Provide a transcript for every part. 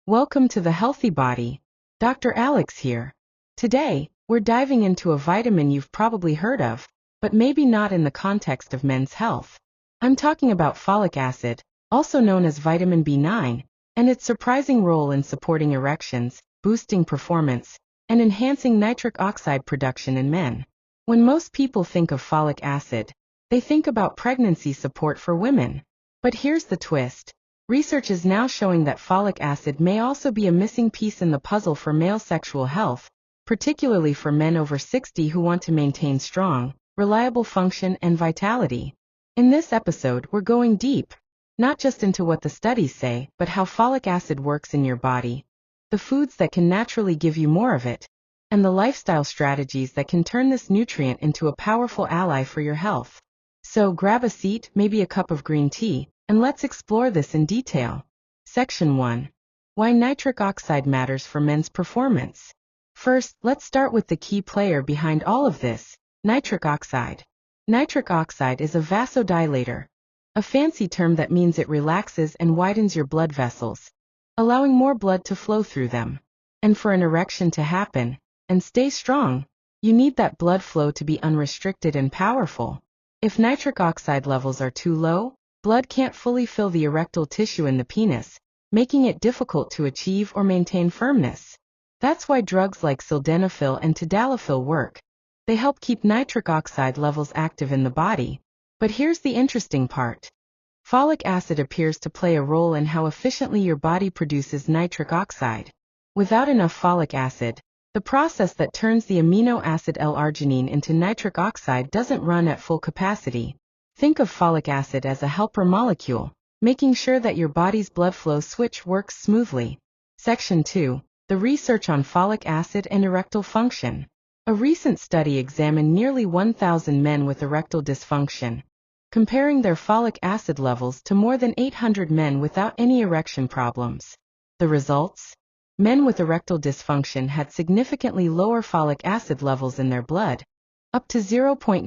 Welcome to the Healthy Body. Dr. Alex here. Today, we're diving into a vitamin you've probably heard of, but maybe not in the context of men's health. I'm talking about folic acid, also known as vitamin B9, and its surprising role in supporting erections, boosting performance, and enhancing nitric oxide production in men. When most people think of folic acid, they think about pregnancy support for women. But here's the twist. Research is now showing that folic acid may also be a missing piece in the puzzle for male sexual health, particularly for men over 60 who want to maintain strong, reliable function and vitality. In this episode, we're going deep, not just into what the studies say, but how folic acid works in your body, the foods that can naturally give you more of it, and the lifestyle strategies that can turn this nutrient into a powerful ally for your health. So grab a seat, maybe a cup of green tea, and let's explore this in detail. Section 1. Why nitric oxide matters for men's performance. First, let's start with the key player behind all of this, nitric oxide. Nitric oxide is a vasodilator, a fancy term that means it relaxes and widens your blood vessels, allowing more blood to flow through them. And for an erection to happen, and stay strong, you need that blood flow to be unrestricted and powerful. If nitric oxide levels are too low, blood can't fully fill the erectile tissue in the penis, making it difficult to achieve or maintain firmness. That's why drugs like sildenafil and tadalafil work. They help keep nitric oxide levels active in the body. But here's the interesting part. Folic acid appears to play a role in how efficiently your body produces nitric oxide. Without enough folic acid, the process that turns the amino acid L-arginine into nitric oxide doesn't run at full capacity. Think of folic acid as a helper molecule, making sure that your body's blood flow switch works smoothly. Section 2. The research on folic acid and erectile function. A recent study examined nearly 1,000 men with erectile dysfunction, comparing their folic acid levels to more than 800 men without any erection problems. The results? Men with erectile dysfunction had significantly lower folic acid levels in their blood, up to 0.94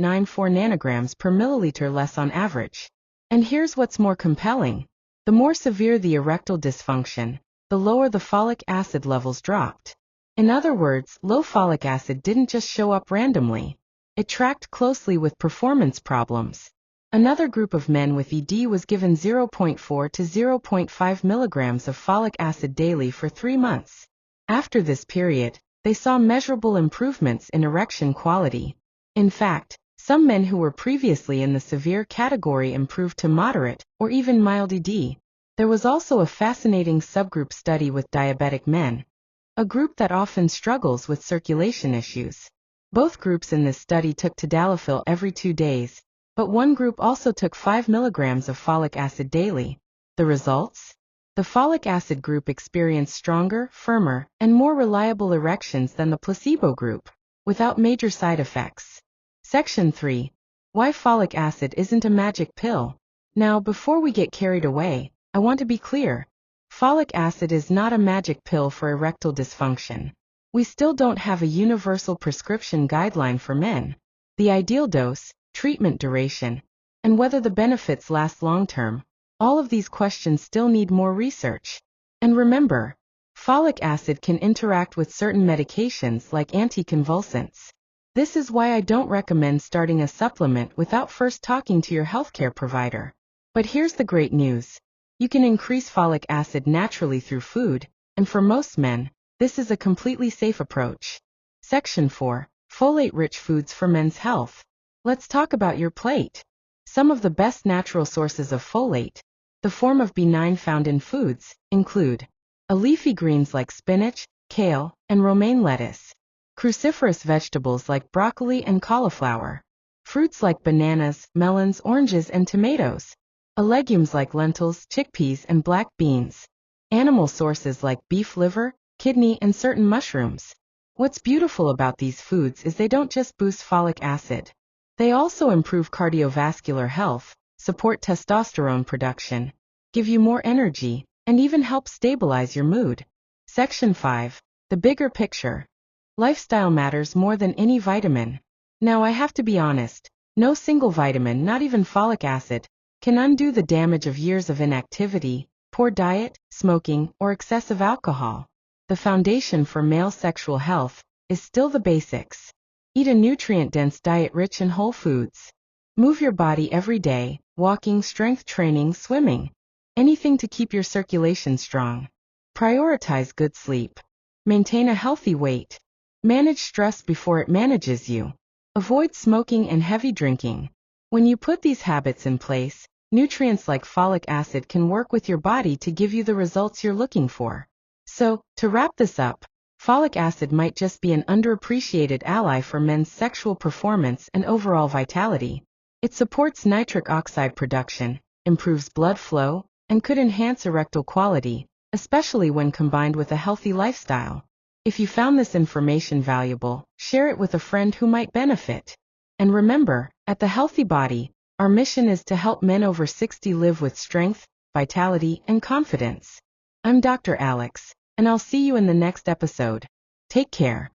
nanograms per milliliter less on average. And here's what's more compelling. The more severe the erectile dysfunction, the lower the folic acid levels dropped. In other words, low folic acid didn't just show up randomly. It tracked closely with performance problems. Another group of men with ED was given 0.4 to 0.5 milligrams of folic acid daily for 3 months. After this period, they saw measurable improvements in erection quality. In fact, some men who were previously in the severe category improved to moderate or even mild ED. There was also a fascinating subgroup study with diabetic men, a group that often struggles with circulation issues. Both groups in this study took tadalafil every 2 days, but one group also took 5 milligrams of folic acid daily. The results? The folic acid group experienced stronger, firmer, and more reliable erections than the placebo group, without major side effects. Section 3. Why folic acid isn't a magic pill. Now, before we get carried away, I want to be clear. Folic acid is not a magic pill for erectile dysfunction. We still don't have a universal prescription guideline for men. The ideal dose, treatment duration, and whether the benefits last long-term, all of these questions still need more research. And remember, folic acid can interact with certain medications like anticonvulsants. This is why I don't recommend starting a supplement without first talking to your healthcare provider. But here's the great news. You can increase folic acid naturally through food, and for most men, this is a completely safe approach. Section 4. Folate-rich foods for men's health. Let's talk about your plate. Some of the best natural sources of folate, the form of B9 found in foods, include leafy greens like spinach, kale, and romaine lettuce, cruciferous vegetables like broccoli and cauliflower, fruits like bananas, melons, oranges, and tomatoes, legumes like lentils, chickpeas, and black beans, animal sources like beef liver, kidney, and certain mushrooms. What's beautiful about these foods is they don't just boost folic acid. They also improve cardiovascular health, support testosterone production, give you more energy, and even help stabilize your mood. Section 5. The bigger picture. Lifestyle matters more than any vitamin. Now I have to be honest, no single vitamin, not even folic acid, can undo the damage of years of inactivity, poor diet, smoking, or excessive alcohol. The foundation for male sexual health is still the basics. Eat a nutrient-dense diet rich in whole foods. Move your body every day, walking, strength training, swimming. Anything to keep your circulation strong. Prioritize good sleep. Maintain a healthy weight. Manage stress before it manages you. Avoid smoking and heavy drinking. When you put these habits in place, nutrients like folic acid can work with your body to give you the results you're looking for. So, to wrap this up, folic acid might just be an underappreciated ally for men's sexual performance and overall vitality. It supports nitric oxide production, improves blood flow, and could enhance erectile quality, especially when combined with a healthy lifestyle. If you found this information valuable, share it with a friend who might benefit. And remember, at The Healthy Body, our mission is to help men over 60 live with strength, vitality, and confidence. I'm Dr. Alex, and I'll see you in the next episode. Take care.